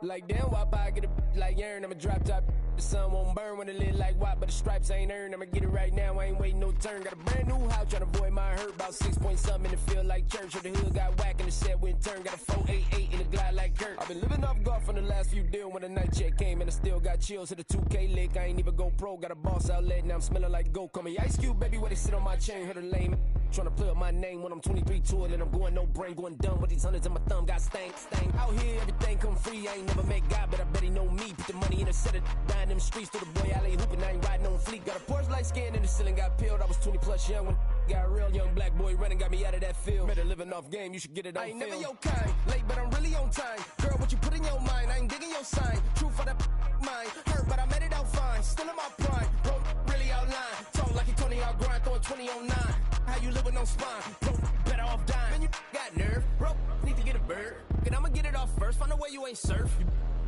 Like damn, why I get a like urn? I'm a drop top. The sun won't burn when it lit like white, but the stripes ain't earned. I'ma get it right now, I ain't waiting no turn. Got a brand new house, tryna avoid my hurt. About 6 point something in the field like church. Or the hood got whack and the set went turn. Got a 488 in the glide like Kurt. I've been living off golf from the last few deals. When the night check came and I still got chills. Hit a 2K lick, I ain't even go pro. Got a boss outlet, now I'm smelling like gold. Call me Ice Cube, baby, where they sit on my chain. Heard a lame tryna play up my name when I'm 23 to it. And I'm going no brain, going dumb with these hundreds in my thumb. Got stank. Out here, everything come free. I ain't never met God, but I bet he know me. Put the money in a set of dying them streets to the boy. I lay hooping, I ain't riding on fleek. Got a Porsche light skin in the ceiling, got peeled. I was 20 plus young when got real. Young black boy running, got me out of that field. Better living off game, you should get it on film. I ain't never your kind, late but I'm really on time. Girl, what you put in your mind, I ain't digging your sign. True for that mine, hurt but I made it out fine. Still in my prime, bro, really outline. Talk like he Tony out grind, throwing 20 on 9. How you live with no spine, bro, better off dying. Man, you got nerve, bro, need to get a bird. And I'ma get it off first, find a way you ain't surf.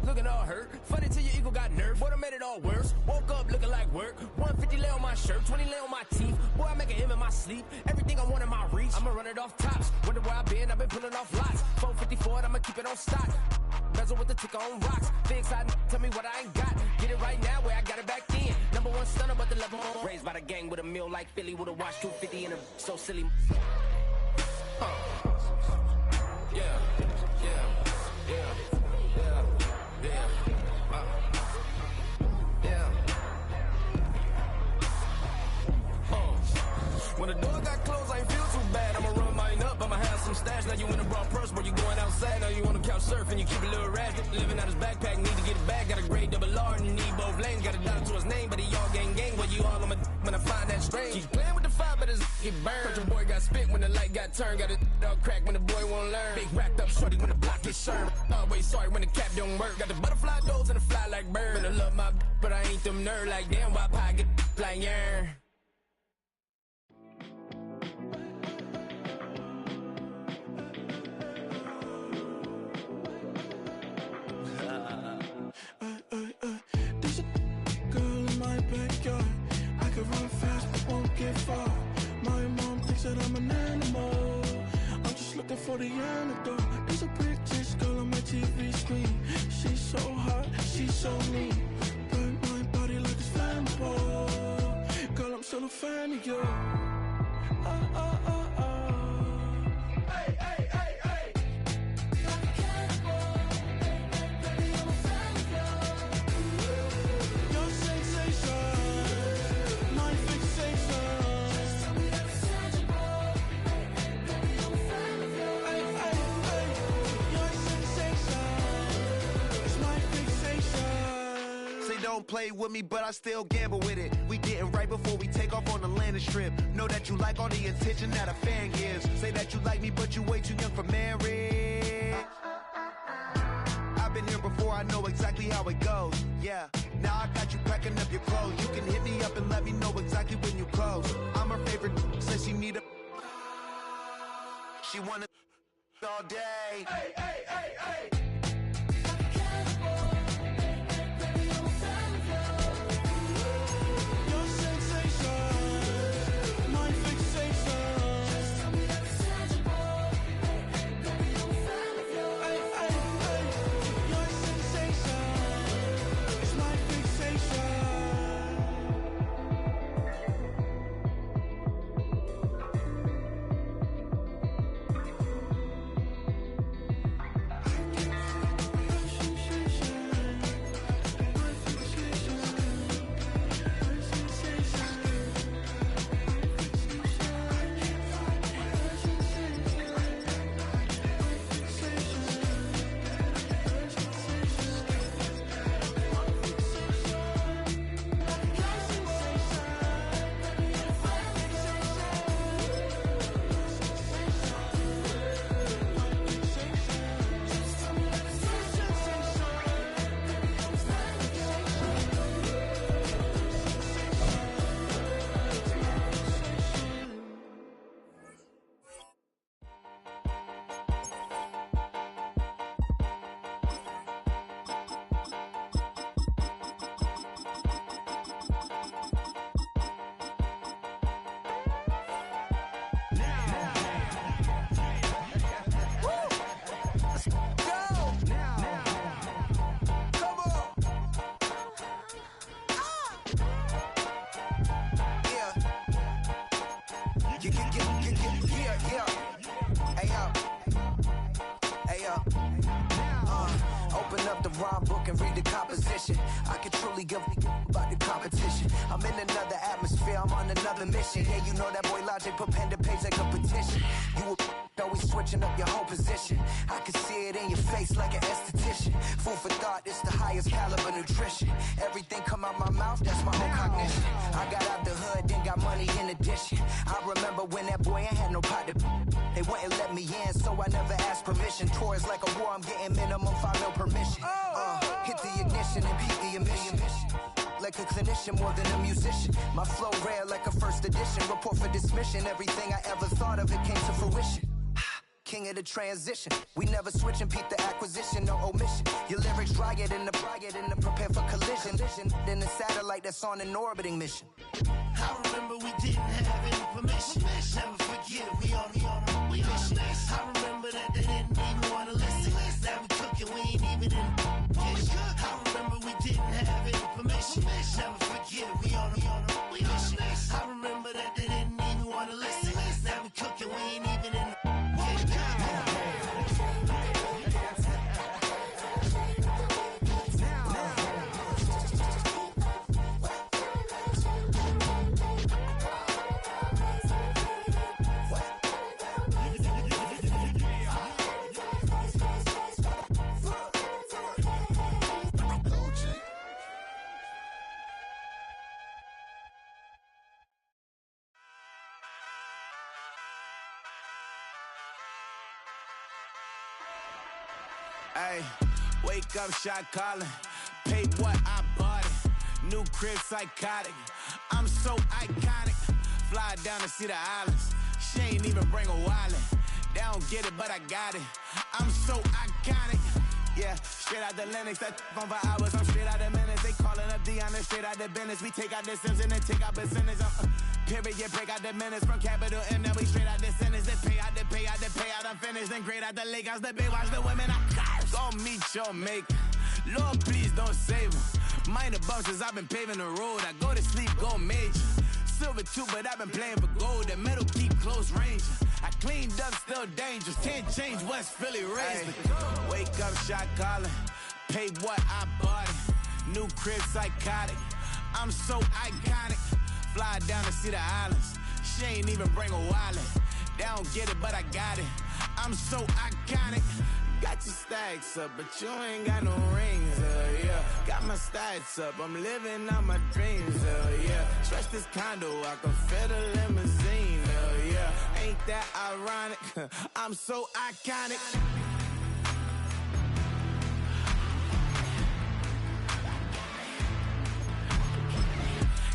Looking all hurt, funny till your ego got nerve. Boy, I made it all worse. Woke up looking like work. 150 lay on my shirt, 20 lay on my teeth. Boy, I make an M in my sleep. Everything I want in my reach. I'ma run it off tops. Wonder where I've been pulling off lots. 454, I'ma keep it on stock. Bezel with the ticker on rocks. Big side, tell me what I ain't got. Get it right now where I got it back then. Number one stunner, but the level on. Raised by the gang with a meal like Philly with a watch 250 and a so silly. When the door got closed, I ain't feel too bad. I'ma run mine up, I'ma have some stash. Now you in a broad purse, but you going outside. Now you on the couch surfing, you keep a little rash. Living out his backpack, need to get it back. Got a grade double R and need both lanes. Got a dollar to his name, but he all gang. But you all on my when I find that strange. Keep playing with the fire, but his get burned. Cause your boy got spit when the light got turned. Got a dog crack when the boy won't learn. Big racked up shorty when the block gets served. Always sorry when the cap don't work. Got the butterfly doors and the fly like bird. And I love my but I ain't them nerd like damn. Why I get like yarn? There's a girl in my backyard. I can run fast but won't get far. My mom thinks that I'm an animal. I'm just looking for the antidote. There's a British girl on my TV screen. She's so hot, she's so mean. Burn my body like it's flammable. Girl, I'm still a fan of you. Hey, hey, hey, hey. Like a cannibal. Baby, I'm a fan of you. Your sensation, my fixation. Just tell me that it's tangible. Baby, I'm a fan of you. Hey, hey, hey. Your sensation is my fixation. Say don't play with me, but I still gamble with it. We getting right before we take off on the landing strip. Know that you like all the attention that a fan gives. Say that you like me, but you way too young for marriage. I've been here before, I know exactly how it goes. Yeah, now I got you packing up your clothes. You can hit me up and let me know exactly when you close. I'm her favorite, says she need a. She wanna all day. Hey, hey, hey, hey. mission. I can truly give about the competition. I'm in another atmosphere, I'm on another mission. Yeah, you know that boy Logic put pen to page like a petition. You always switching up your whole position. I can see it in your face like an esthetician. Food for thought, it's the highest caliber nutrition. Everything come out my mouth, that's my own cognition. I got out the hood, then got money in addition. I remember when that boy ain't had no pot to. They wouldn't let me in, so I never asked permission. Tours like a war, I'm getting minimum 5 mil permission. Hit the ignition and beat the emission. Like a clinician more than a musician. My flow rare like a first edition. Report for dismission. Everything I ever thought of, it came to fruition. King of the transition. We never switch and peep the acquisition, no omission. Your lyrics dry it in the prepare for collision. Then the satellite that's on an orbiting mission. I remember we didn't have any permission. Never forget we on a mission. I remember that they didn't even want to listen. Now we cooking, we ain't even in the kitchen. I remember we didn't have any permission. Never forget we on a mission. I remember that they didn't even want to listen. Now we cooking, we ain't even in the kitchen. Ay, wake up, shot calling. Paid what I bought it. New crib psychotic. I'm so iconic. Fly down to see the islands. She ain't even bring a wallet. They don't get it, but I got it. I'm so iconic. Yeah, straight out the Linux, that on for hours. I'm straight out the minutes. They calling up Dion, straight out the business. We take out the Sims and then take out percentage. Period, break out the minutes from capital M. Now we straight out the sentence. They pay out, they pay out, they pay out. I'm finished. Then grade out the lake house, the bay watch the women. I go meet your maker. Lord, please don't save them. Minor bumps as I've been paving the road. I go to sleep, go major. Silver too, but I've been playing for gold. The metal keep close range. I cleaned up, still dangerous. Can't change West Philly raised me. Wake up, shot calling. Paid what I bought it. New crib psychotic. I'm so iconic. Fly down to see the islands. She ain't even bring a wallet. They don't get it, but I got it. I'm so iconic. Got your stacks up, but you ain't got no rings, yeah. Got my stats up, I'm living out my dreams, yeah. Stretch this condo, I can fit a limousine, yeah. Ain't that ironic? I'm so iconic.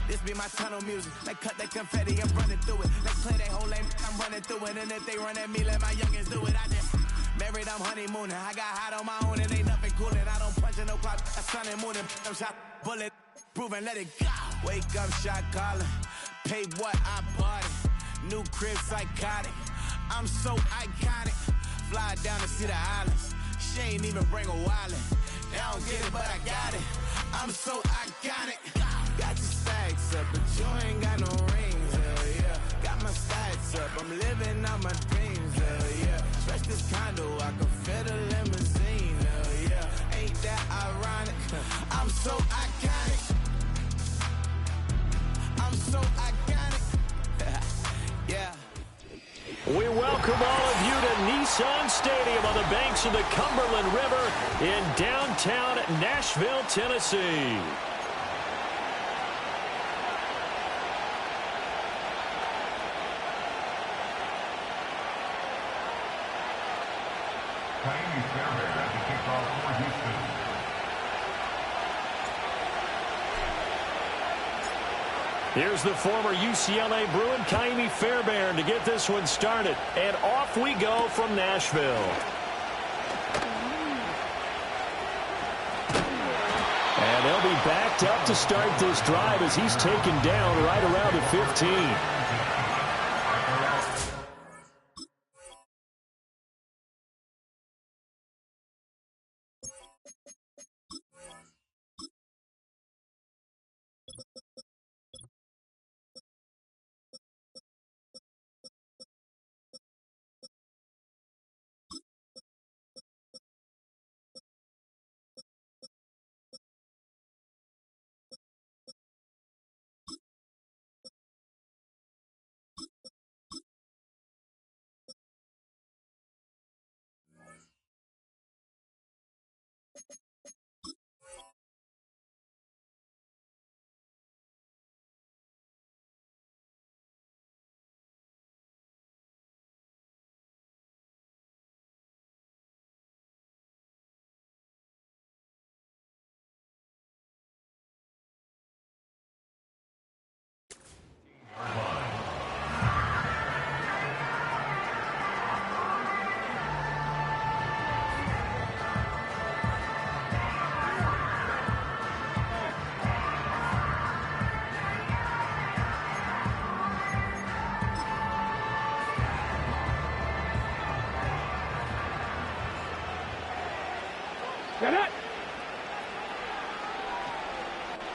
This be my tunnel music. Like cut that confetti, I'm running through it. Like play that whole lane, I'm running through it. And if they run at me, let my youngins do it. I just married, I'm honeymooning. I got hot on my own, and ain't nothing coolin'. I don't punch in no clock, I sun and moon. I'm shot, bullet, proven, let it go. Wake up, shot calling. Paid what I bought it. New crib psychotic. I'm so iconic. Fly down to see the islands. She ain't even bring a wallet. They don't get it, but I got it. I'm so iconic. Got your stacks up, but you ain't got no rings, yeah. Got my stats up, I'm living out my dreams, yeah. Stretch this condo, I can fit a limousine, yeah. Ain't that ironic? I'm so iconic. I'm so iconic. Yeah. We welcome all of you to Nissan Stadium on the banks of the Cumberland River in downtown Nashville, Tennessee. Here's the former UCLA Bruin, Kaimi Fairbairn, to get this one started. And off we go from Nashville. And they'll be backed up to start this drive as he's taken down right around the 15.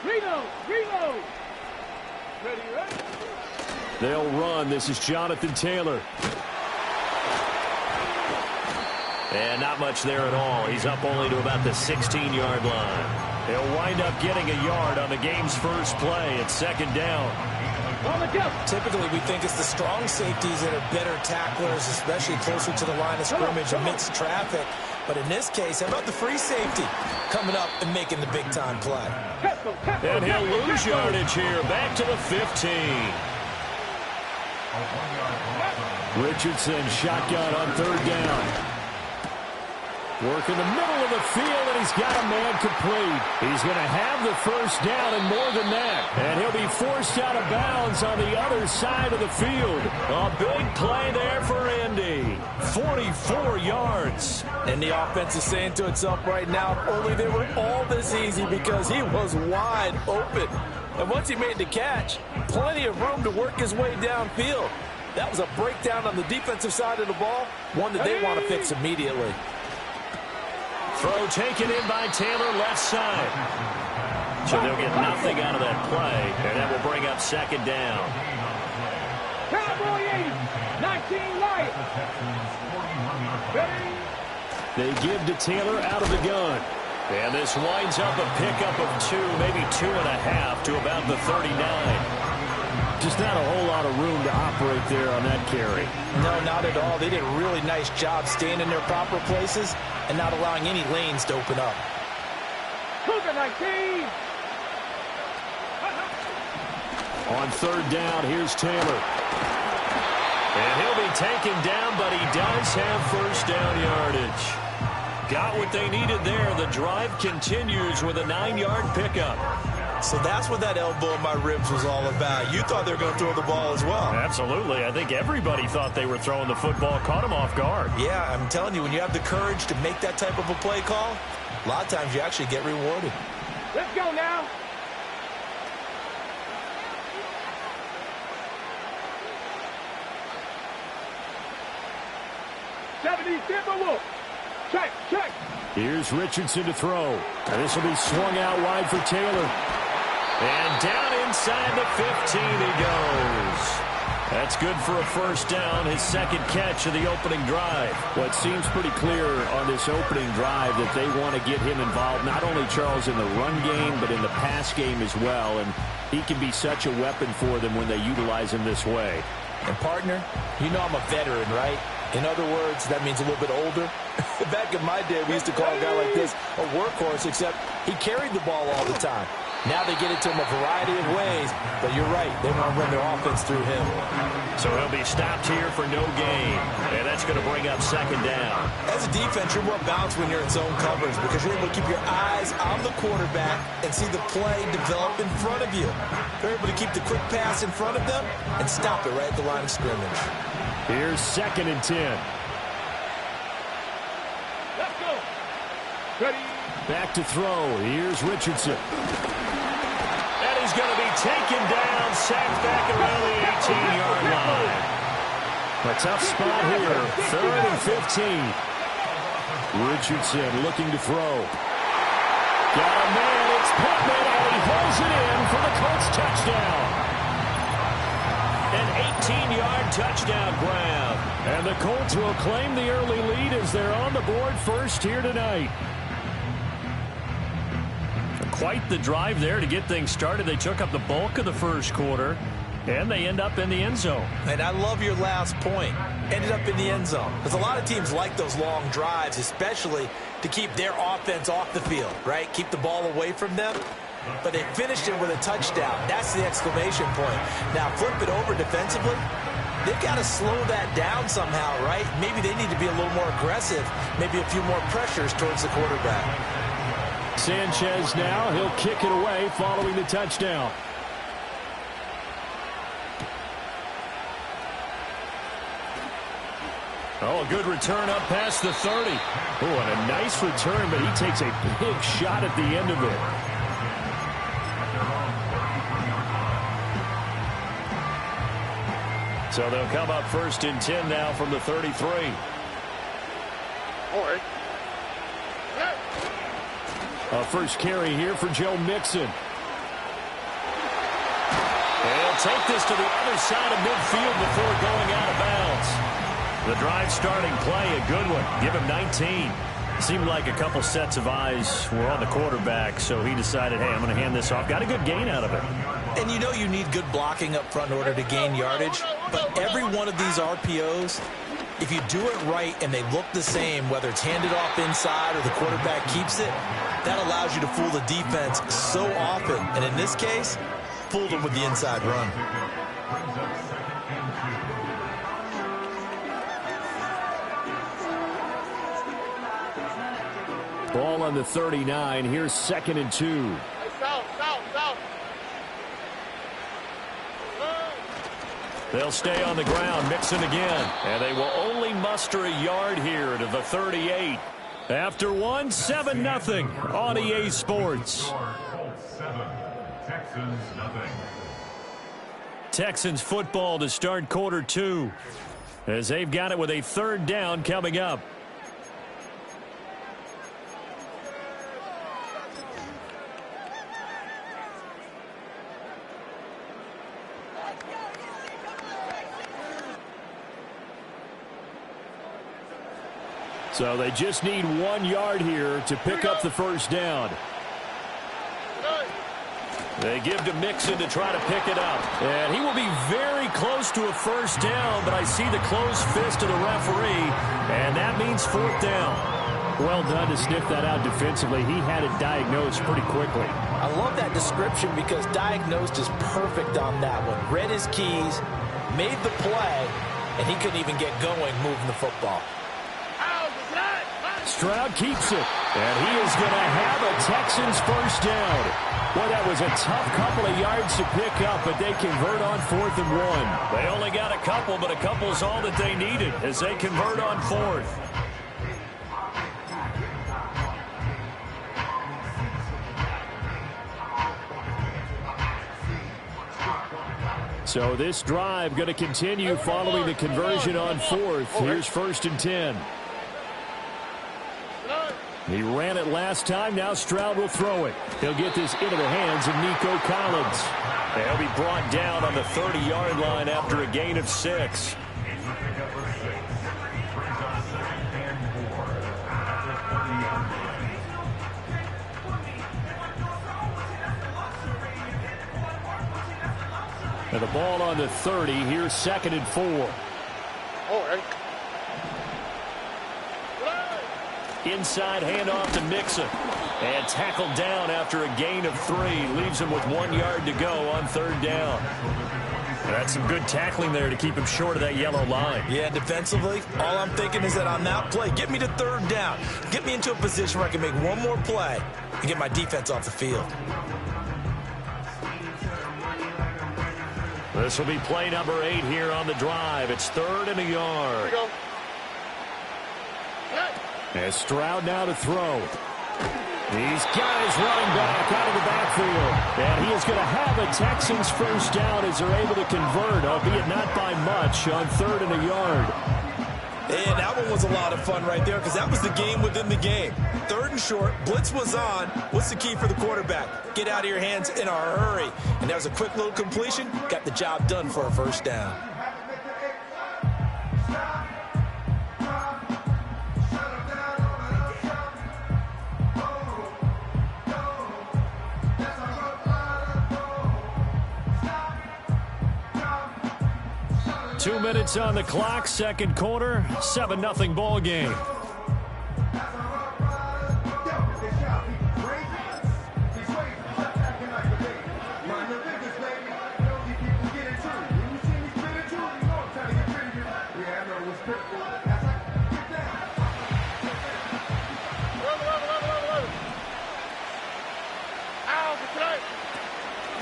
Reload. Ready. They'll run. This is Jonathan Taylor. And not much there at all. He's up only to about the 16-yard line. He'll wind up getting a yard on the game's first play. It's second down. Typically, we think it's the strong safeties that are better tacklers, especially closer to the line of scrimmage amidst traffic. But in this case, how about the free safety coming up and making the big-time play? And he'll lose yardage here. Back to the 15. Richardson shotgun on third down. Work in the middle of the field, and he's got a man complete. He's going to have the first down and more than that. And he'll be forced out of bounds on the other side of the field. A big play there for Indy. 44 yards. And the offense is saying to itself right now, if only they were all this easy, because he was wide open. And once he made the catch, plenty of room to work his way downfield. That was a breakdown on the defensive side of the ball, one that they want to fix immediately. Throw taken in by Taylor, left side. So they'll get nothing out of that play, and that will bring up second down. Cowboy 19 light. They give to Taylor out of the gun. And this winds up a pickup of 2, maybe 2.5 to about the 39. Just not a whole lot of room to operate there on that carry. No, not at all. They did a really nice job staying in their proper places and not allowing any lanes to open up. Cougar 19. On third down, here's Taylor. And he'll be taken down, but he does have first down yardage. Got what they needed there. The drive continues with a 9-yard pickup. So that's what that elbow in my ribs was all about. You thought they were going to throw the ball as well. Absolutely. I think everybody thought they were throwing the football, caught him off guard. Yeah, I'm telling you, when you have the courage to make that type of a play call, a lot of times you actually get rewarded. Let's go now. Check. Here's Richardson to throw. And this will be swung out wide for Taylor. And down inside the 15 he goes. That's good for a first down, his second catch of the opening drive. Well, it seems pretty clear on this opening drive that they want to get him involved, not only, Charles, in the run game, but in the pass game as well. And he can be such a weapon for them when they utilize him this way. And, partner, you know I'm a veteran, right? In other words, that means a little bit older. Back in my day, we used to call a guy like this a workhorse, except he carried the ball all the time. Now they get it to him a variety of ways, but you're right, they want to run their offense through him. So he'll be stopped here for no gain, and that's going to bring up second down. As a defense, you're more balanced when you're in zone coverage because you're able to keep your eyes on the quarterback and see the play develop in front of you. They're able to keep the quick pass in front of them and stop it right at the line of scrimmage. Here's 2nd and 10. Let's go. Ready. Back to throw. Here's Richardson. And he's going to be taken down, sacked back around the 18-yard line. A tough spot here. 3rd and 15. Richardson looking to throw. Got a man. It's Pittman, and he holds it in for the Colts touchdown. An 18-yard touchdown grab. And the Colts will claim the early lead as they're on the board first here tonight. Quite the drive there to get things started. They took up the bulk of the first quarter, and they end up in the end zone. And I love your last point. Ended up in the end zone. Because a lot of teams like those long drives, especially to keep their offense off the field, right? Keep the ball away from them. But they finished it with a touchdown. That's the exclamation point. Now, flip it over defensively. They've got to slow that down somehow, right? Maybe they need to be a little more aggressive. Maybe a few more pressures towards the quarterback. Sanchez now, he'll kick it away following the touchdown. Oh, a good return up past the 30. Oh, and a nice return, but he takes a big shot at the end of it. So they'll come up 1st and 10 now from the 33. All right. A first carry here for Joe Mixon. take this to the other side of midfield before going out of bounds. The drive starting play, a good one. Give him 19. Seemed like a couple sets of eyes were on the quarterback, so he decided, hey, I'm going to hand this off. Got a good gain out of it. And you know you need good blocking up front in order to gain yardage, but every one of these RPOs, if you do it right and they look the same, whether it's handed off inside or the quarterback keeps it, that allows you to fool the defense so often. And in this case, fooled them with the inside run. Ball on the 39. Here's 2nd and 2. They'll stay on the ground, Mixon again. And they will only muster a yard here to the 38. After one, 7-0 on EA Sports. Texans football to start quarter 2, as they've got it with a 3rd down coming up. So they just need 1 yard here to pick up the 1st down. They give to Mixon to try to pick it up. And he will be very close to a 1st down, but I see the closed fist of the referee, and that means 4th down. Well done to sniff that out defensively. He had it diagnosed pretty quickly. I love that description because diagnosed is perfect on that one. Read his keys, made the play, and he couldn't even get going moving the football. Stroud keeps it, and he is going to have a Texans 1st down. Well, that was a tough couple of yards to pick up, but they convert on 4th and 1. They only got a couple, but a couple's all that they needed as they convert on 4th. So this drive going to continue following the conversion on 4th. Here's 1st and 10. He ran it last time. Now Stroud will throw it. He'll get this into the hands of Nico Collins. He'll be brought down on the 30-yard line after a gain of 6. And the ball on the 30. Here's 2nd and 4. Inside handoff to Mixon. And tackled down after a gain of 3. Leaves him with 1 yard to go on 3rd down. That's some good tackling there to keep him short of that yellow line. Yeah, defensively, all I'm thinking is that on that play, get me to 3rd down. Get me into a position where I can make one more play and get my defense off the field. This will be play number 8 here on the drive. It's 3rd and a yard. As Stroud now to throw. He's got his running back out of the backfield. And he is going to have a Texans 1st down as they're able to convert, albeit not by much, on 3rd and a yard. And that one was a lot of fun right there because that was the game within the game. 3rd and short, blitz was on. What's the key for the quarterback? Get out of your hands in a hurry. And that was a quick little completion. Got the job done for a 1st down. Two minutes on the clock, 2nd quarter, 7-0 ball game.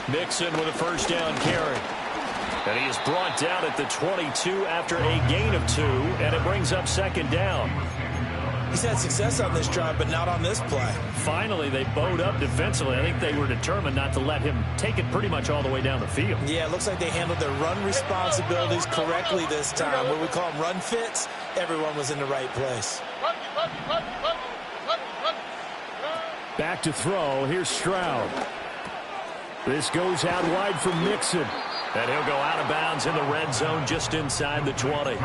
Mixon with a 1st down carry. And he is brought down at the 22 after a gain of 2, and it brings up 2nd down. He's had success on this drive, but not on this play. Finally, they bowed up defensively. I think they were determined not to let him take it pretty much all the way down the field. Yeah, it looks like they handled their run responsibilities correctly this time. What we call them run fits, everyone was in the right place. Back to throw. Here's Stroud. This goes out wide for Mixon. And he'll go out of bounds in the red zone just inside the 20.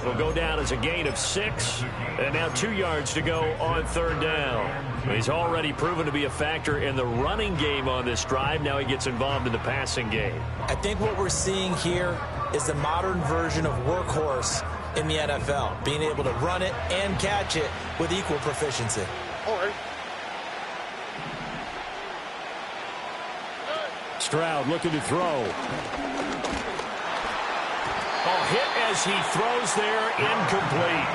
It'll go down as a gain of 6. And now 2 yards to go on 3rd down. He's already proven to be a factor in the running game on this drive. Now he gets involved in the passing game. I think what we're seeing here is the modern version of workhorse in the NFL, being able to run it and catch it with equal proficiency. Stroud looking to throw. Hit as he throws there, incomplete.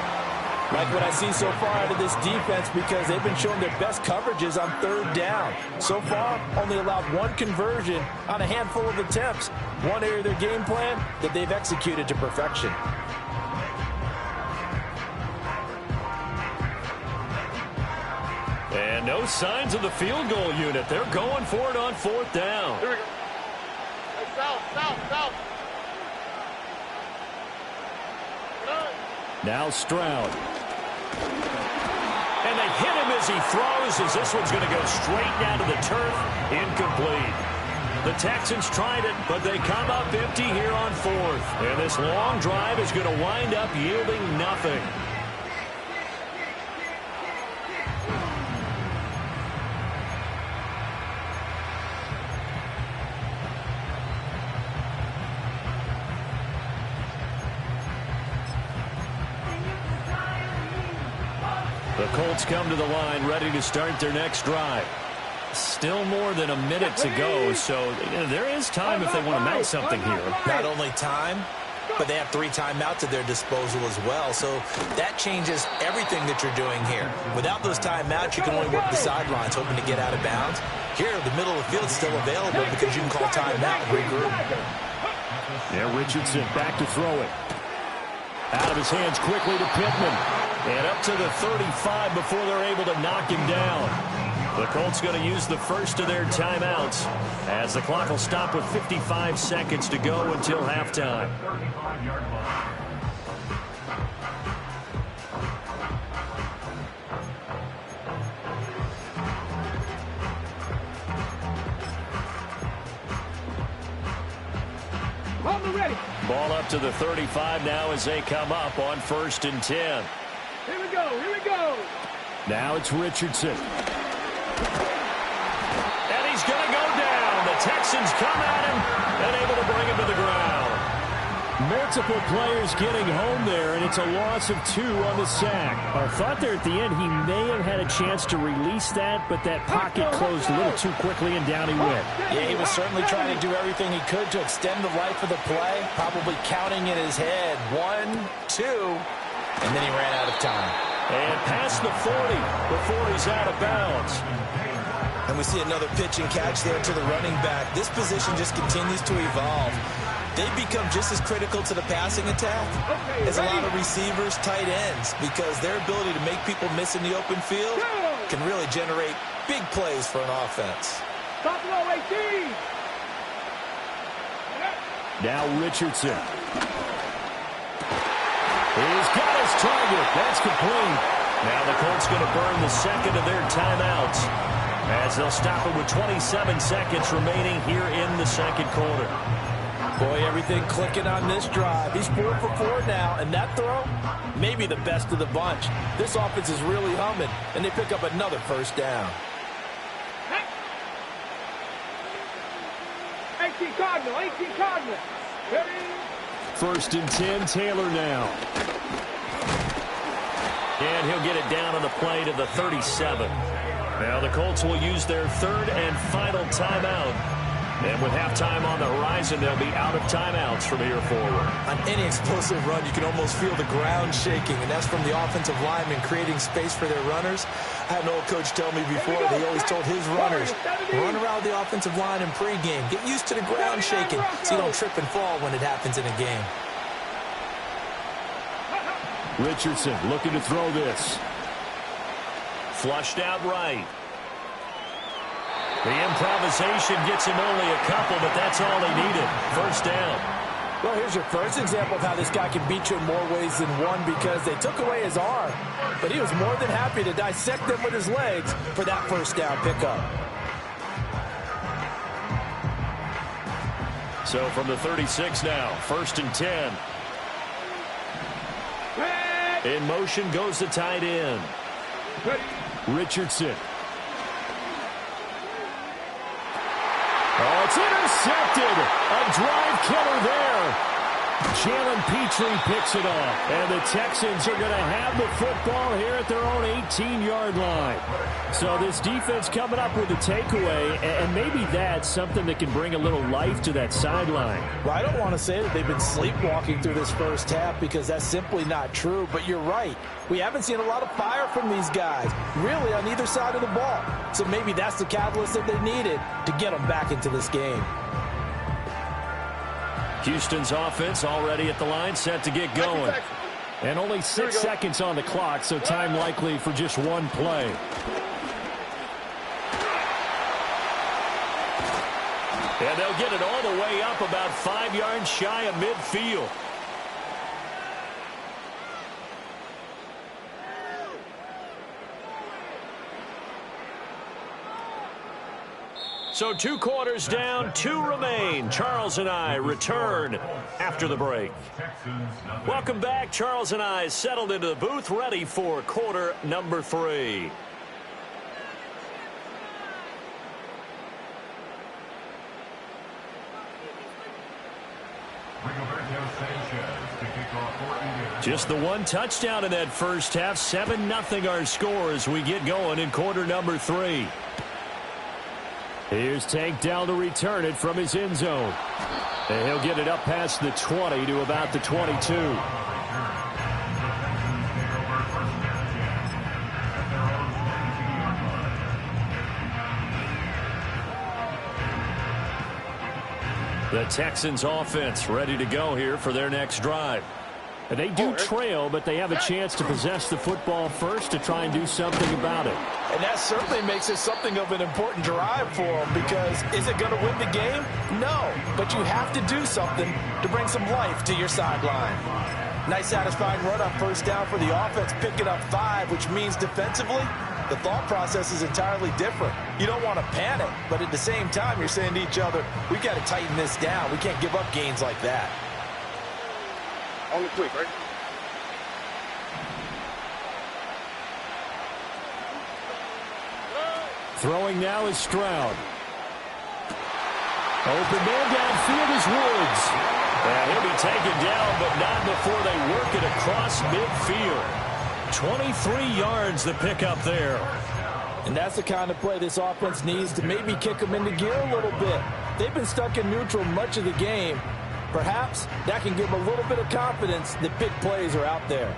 Like what I see so far out of this defense, because they've been showing their best coverages on 3rd down. So far, only allowed 1 conversion on a handful of attempts. One area of their game plan that they've executed to perfection. And no signs of the field goal unit. They're going for it on 4th down. Here we go. Hey, south. Now Stroud. And they hit him as he throws, as this one's going to go straight down to the turf. Incomplete. The Texans tried it, but they come up empty here on 4th. And this long drive is going to wind up yielding nothing. The Colts come to the line ready to start their next drive. Still more than a minute to go, so there is time if they want to mount something here. Not only time, but they have 3 timeouts at their disposal as well, so that changes everything that you're doing here. Without those timeouts, you can only work the sidelines, hoping to get out of bounds. Here, the middle of the field is still available because you can call timeout and regroup. Yeah, Richardson back to throw it. Out of his hands quickly to Pittman. And up to the 35 before they're able to knock him down. The Colts going to use the first of their timeouts as the clock will stop with 55 seconds to go until halftime. Ball up to the 35 now as they come up on 1st and 10. Here we go. Now it's Richardson. And he's going to go down. The Texans come at him and able to bring him to the ground. Multiple players getting home there, and it's a loss of 2 on the sack. I thought there at the end he may have had a chance to release that, but that pocket closed a little too quickly, and down he went. Yeah, he was certainly trying to do everything he could to extend the life of the play, probably counting in his head 1, 2, and then he ran out of time. And past the 40 before he's out of bounds. And we see another pitch and catch there to the running back. This position just continues to evolve. They become just as critical to the passing attack as a lot of receivers, tight ends, because their ability to make people miss in the open field can really generate big plays for an offense. Top low 18. Now Richardson. He's got his target. That's complete. Now the Colts going to burn the second of their timeouts as they'll stop it with 27 seconds remaining here in the second quarter. Boy, everything clicking on this drive. He's 4 for 4 now, and that throw, maybe the best of the bunch. This offense is really humming, and they pick up another 1st down. 18 Cardinal. 1st and 10, Taylor now. And he'll get it down on the play to the 37. Now the Colts will use their 3rd and final timeout. And with halftime on the horizon, they'll be out of timeouts from here forward. On any explosive run, you can almost feel the ground shaking, and that's from the offensive linemen creating space for their runners. I had an old coach tell me before, he always told his runners, run around the offensive line in pregame. Get used to the ground shaking so you don't trip and fall when it happens in a game. Richardson looking to throw this. Flushed out right. The improvisation gets him only a couple, but that's all he needed. 1st down. Well, here's your first example of how this guy can beat you in more ways than one, because they took away his arm, but he was more than happy to dissect them with his legs for that 1st down pickup. So from the 36 now, 1st and 10. In motion goes the tight end. Richardson. Oh, it's intercepted. A drive killer there. Jalen Petrie picks it up. And the Texans are going to have the football here at their own 18-yard line. So this defense coming up with a takeaway, and maybe that's something that can bring a little life to that sideline. Well, I don't want to say that they've been sleepwalking through this first half because that's simply not true, but you're right. We haven't seen a lot of fire from these guys, really, on either side of the ball. So maybe that's the catalyst that they needed to get them back into this game. Houston's offense already at the line, set to get going. And only 6 seconds on the clock, so time likely for just one play. And they'll get it all the way up about 5 yards shy of midfield. So 2 quarters down, 2 remain. Charles and I return after the break. Welcome back. Charles and I settled into the booth, ready for quarter number 3. Just the one touchdown in that first half. 7-0 our score as we get going in quarter number 3. Here's Tank down to return it from his end zone. And he'll get it up past the 20 to about the 22. The Texans offense ready to go here for their next drive. And they do trail, but they have a chance to possess the football first to try and do something about it. And that certainly makes it something of an important drive for them, because is it going to win the game? No, but you have to do something to bring some life to your sideline. Nice satisfying run on first down for the offense, picking up 5, which means defensively, the thought process is entirely different. You don't want to panic, but at the same time, you're saying to each other, we got to tighten this down. We can't give up gains like that. Only quick, right? Throwing now is Stroud. Open man downfield is Woods. And he'll be taken down, but not before they work it across midfield. 23 yards the pickup there. And that's the kind of play this offense needs to maybe kick them into gear a little bit. They've been stuck in neutral much of the game. Perhaps that can give them a little bit of confidence that big plays are out there.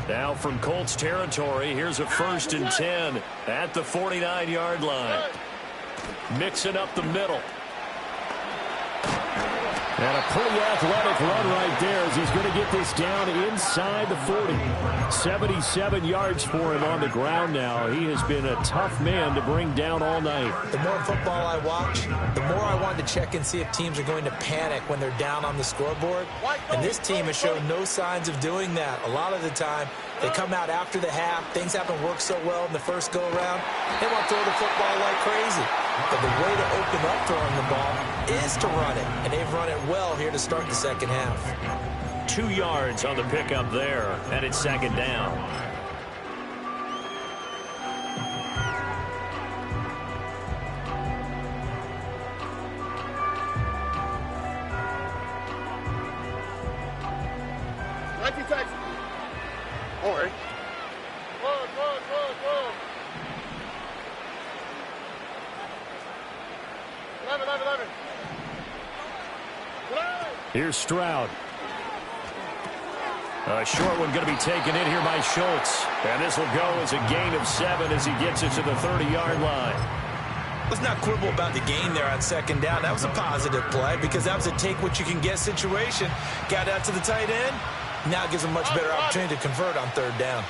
Now from Colts territory, here's a 1st and 10 at the 49-yard line. Mixing up the middle. And a pretty athletic run right there as he's going to get this down inside the 40. 77 yards for him on the ground now. He has been a tough man to bring down all night. The more football I watch, the more I want to check and see if teams are going to panic when they're down on the scoreboard. And this team has shown no signs of doing that. A lot of the time, they come out after the half. Things haven't worked so well in the first go-around. They want to throw the football like crazy. But the way to open up throwing the ball is to run it. And they've run it well here to start the second half. 2 yards on the pickup there, and it's 2nd down. All right. Here's Stroud. A short one going to be taken in here by Schultz. And this will go as a gain of 7 as he gets it to the 30-yard line. Let's not quibble about the gain there on 2nd down. That was a positive play because that was a take-what-you-can-get situation. Got out to the tight end. Now it gives them much better opportunity to convert on 3rd down.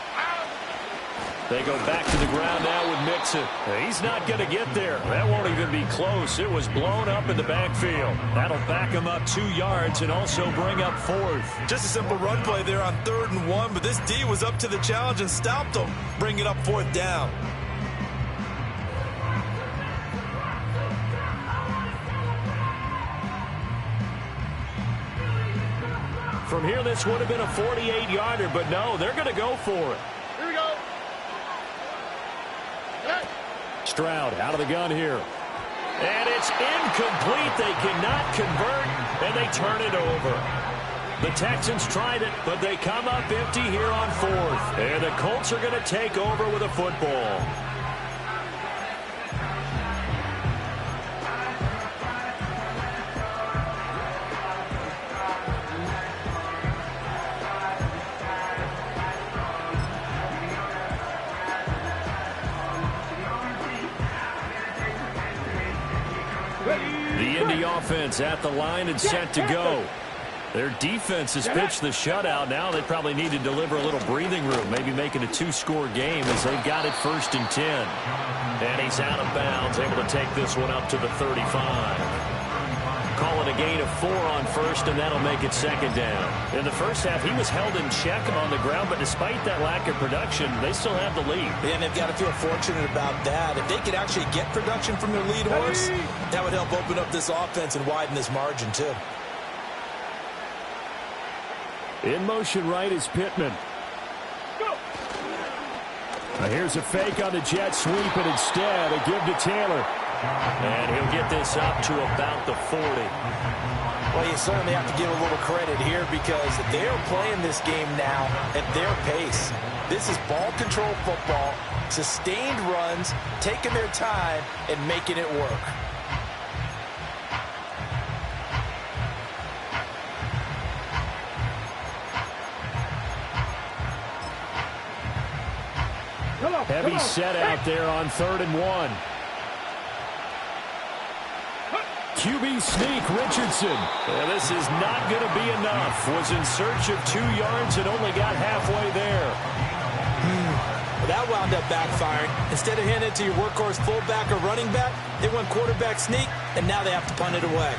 They go back to the ground now with Mixon. He's not going to get there. That won't even be close. It was blown up in the backfield. That'll back him up 2 yards and also bring up 4th. Just a simple run play there on 3rd and 1, but this D was up to the challenge and stopped him, bringing up 4th down. From here, this would have been a 48-yarder, but no, they're going to go for it. Here we go. Stroud out of the gun here. And it's incomplete. They cannot convert, and they turn it over. The Texans tried it, but they come up empty here on 4th. And the Colts are going to take over with a football. The Indy offense at the line and set to go. Their defense has pitched the shutout. Now they probably need to deliver a little breathing room, maybe make it a 2-score game as they've got it 1st and 10. And he's out of bounds, able to take this one up to the 35. Call it a gain of 4 on 1st, and that'll make it 2nd down. In the first half, he was held in check on the ground, but despite that lack of production, they still have the lead. Yeah, and they've got to feel fortunate about that. If they could actually get production from their lead horse, that would help open up this offense and widen this margin, too. In motion right is Pittman. Now here's a fake on the jet sweep, and instead a give to Taylor. And he'll get this up to about the 40. Well, you certainly have to give a little credit here because they are playing this game now at their pace. This is ball control football, sustained runs, taking their time, and making it work. Heavy set out there on 3rd and 1. QB sneak, Richardson. Yeah, this is not going to be enough. Was in search of 2 yards and only got halfway there. Well, that wound up backfiring. Instead of handing it to your workhorse fullback or running back, they went quarterback sneak, and now they have to punt it away.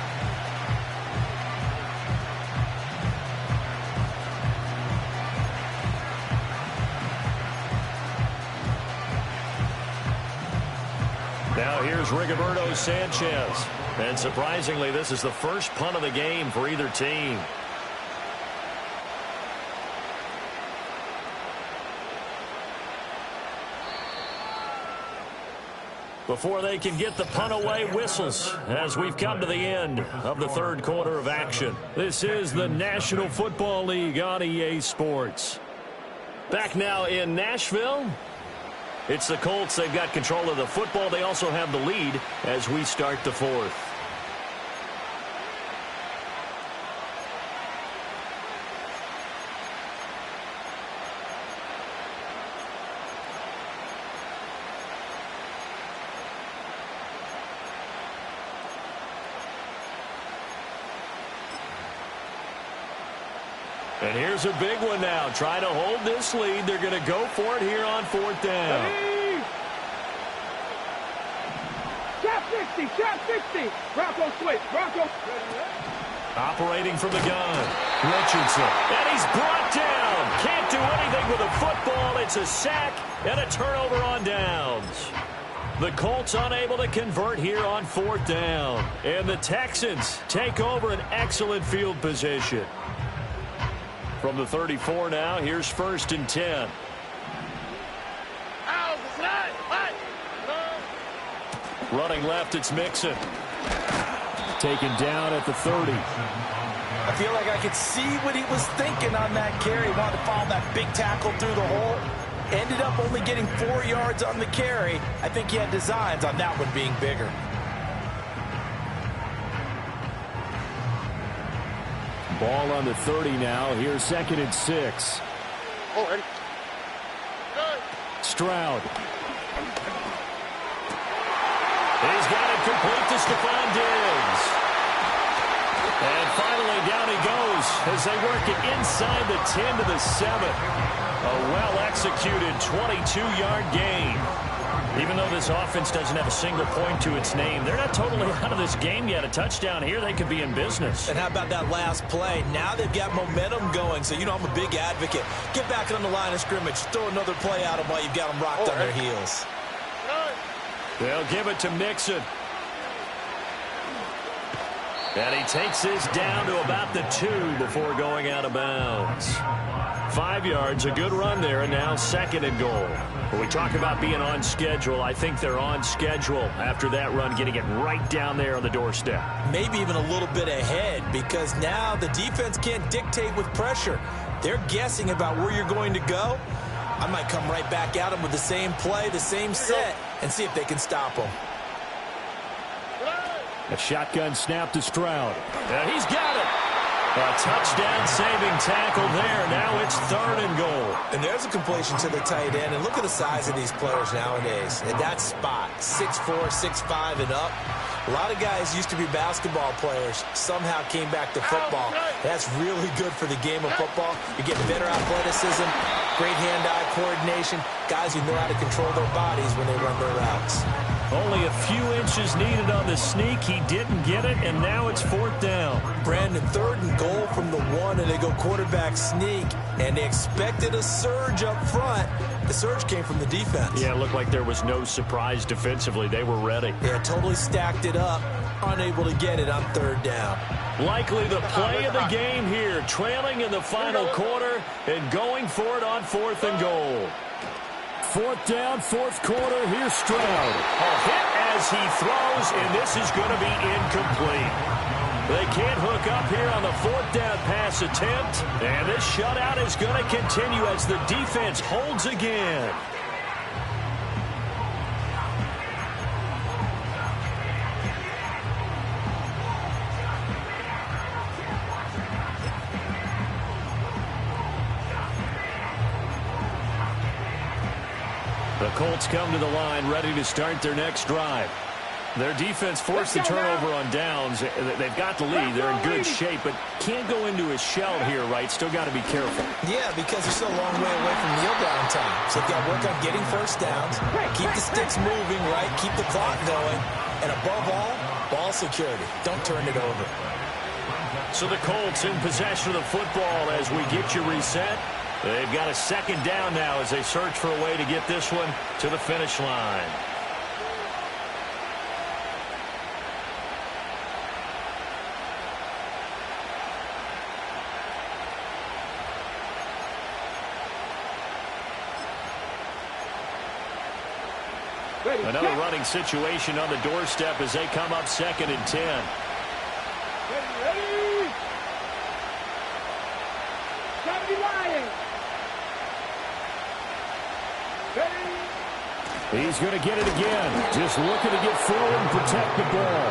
Now here's Rigoberto Sanchez. And surprisingly, this is the first punt of the game for either team. Before they can get the punt away, whistles as we've come to the end of the 3rd quarter of action. This is the National Football League on EA Sports. Back now in Nashville. It's the Colts. They've got control of the football. They also have the lead as we start the 4th. And here's a big one now. Trying to hold this lead. They're going to go for it here on 4th down. Trap 60, trap 60. Bronco switch, Bronco. Operating from the gun. Richardson. And he's brought down. Can't do anything with a football. It's a sack and a turnover on downs. The Colts unable to convert here on 4th down. And the Texans take over an excellent field position. From the 34 now, here's 1st and 10. Running left, it's Mixon. Taken down at the 30. I feel like I could see what he was thinking on that carry. Wanted to follow that big tackle through the hole. Ended up only getting 4 yards on the carry. I think he had designs on that one being bigger. Ball on the 30 now. Here's 2nd and 6. Oh, ready. Stroud. He's got it complete to Stephon Diggs. And finally down he goes as they work it inside the 10 to the 7. A well-executed 22-yard gain. Even though this offense doesn't have a single point to its name, they're not totally out of this game yet. A touchdown here, they could be in business. And how about that last play? Now they've got momentum going, so you know I'm a big advocate. Get back on the line of scrimmage. Throw another play at them while you've got them rocked on their heels. They'll give it to Mixon. And he takes this down to about the 2 before going out of bounds. 5 yards, a good run there, and now 2nd and goal. When we talk about being on schedule, I think they're on schedule after that run, getting it right down there on the doorstep. Maybe even a little bit ahead, because now the defense can't dictate with pressure. They're guessing about where you're going to go. I might come right back at them with the same play, the same set, and see if they can stop them. A shotgun snap to Stroud. And he's got it. A touchdown-saving tackle there. Now it's 3rd and goal. And there's a completion to the tight end. And look at the size of these players nowadays. At that spot, 6'4", 6'5", and up. A lot of guys used to be basketball players, somehow came back to football. That's really good for the game of football. You're getting better athleticism, great hand-eye coordination, guys who know how to control their bodies when they run their routes. Only a few inches needed on the sneak. He didn't get it, and now it's 4th down. Brandon, 3rd and goal from the 1, and they go quarterback sneak, and they expected a surge up front. The surge came from the defense. Yeah, it looked like there was no surprise defensively. They were ready. Yeah, totally stacked it up, unable to get it on 3rd down. Likely the play of the game here, trailing in the final quarter and going for it on 4th and goal. 4th down, 4th quarter. Here's Stroud. A hit as he throws, and this is going to be incomplete. They can't hook up here on the 4th down pass attempt, and this shutout is going to continue as the defense holds again. The Colts come to the line, ready to start their next drive. Their defense forced the turnover on downs. They've got the lead. They're in good shape, but can't go into a shell here, right? Still got to be careful. Yeah, because they're still a long way away from kneel down time. So they've got to work on getting first downs, keep the sticks moving, right? Keep the clock going. And above all, ball security. Don't turn it over. So the Colts in possession of the football as we get you reset. They've got a 2nd down now as they search for a way to get this one to the finish line. Another running situation on the doorstep as they come up 2nd and 10. Ready? Somebody lying. He's going to get it again. Just looking to get forward and protect the ball.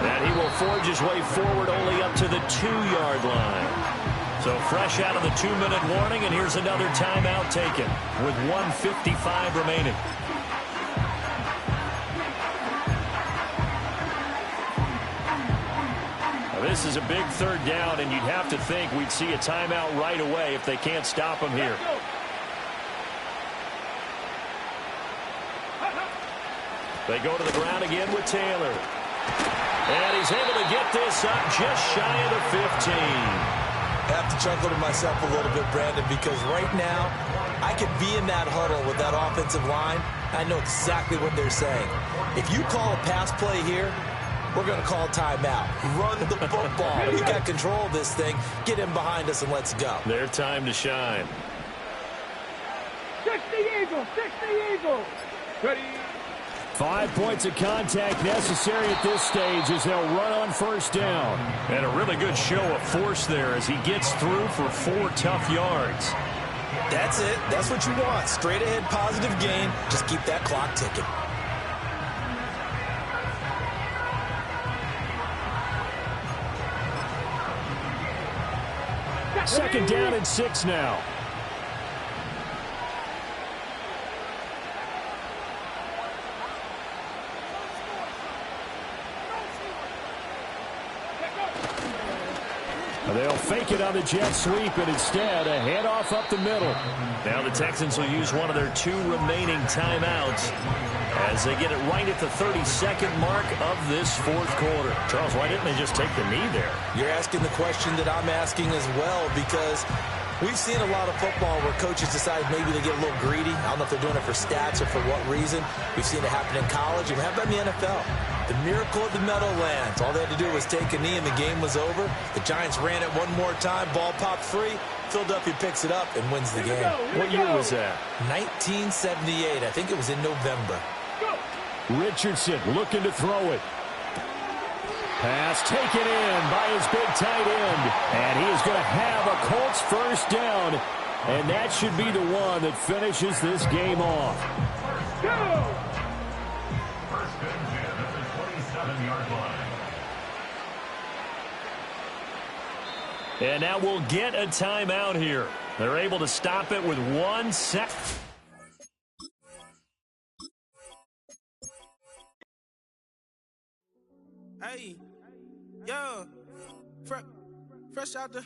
And he will forge his way forward only up to the 2-yard line. So fresh out of the 2-minute warning, and here's another timeout taken with 1:55 remaining. Now, this is a big 3rd down, and you'd have to think we'd see a timeout right away if they can't stop him here. They go to the ground again with Taylor. And he's able to get this up just shy of the 15. I have to chuckle to myself a little bit, Brandon, because right now I could be in that huddle with that offensive line. I know exactly what they're saying. If you call a pass play here, we're going to call timeout. Run the football. We got control of this thing. Get him behind us and let's go. Their time to shine. 60 Eagles, 60 Eagles. Ready? 5 points of contact necessary at this stage as they'll run on 1st down. And a really good show of force there as he gets through for 4 tough yards. That's it. That's what you want. Straight ahead positive gain. Just keep that clock ticking. Second down and 6 now. They'll fake it on the jet sweep, and instead a handoff up the middle. Now the Texans will use one of their 2 remaining timeouts as they get it right at the 32nd mark of this 4th quarter. Charles, why didn't they just take the knee there? You're asking the question that I'm asking as well, because we've seen a lot of football where coaches decide maybe they get a little greedy. I don't know if they're doing it for stats or for what reason. We've seen it happen in college, and how about in the NFL? The miracle of the Meadowlands. All they had to do was take a knee and the game was over. The Giants ran it one more time. Ball popped free. Philadelphia picks it up and wins the game. What year was that? 1978. I think it was in November. Richardson looking to throw it. Pass taken in by his big tight end. And he is going to have a Colts first down. And that should be the one that finishes this game off. Go! First and 10 at the 27-yard line. And now we'll get a timeout here. They're able to stop it with 1 sec. Hey, yeah, fresh out the.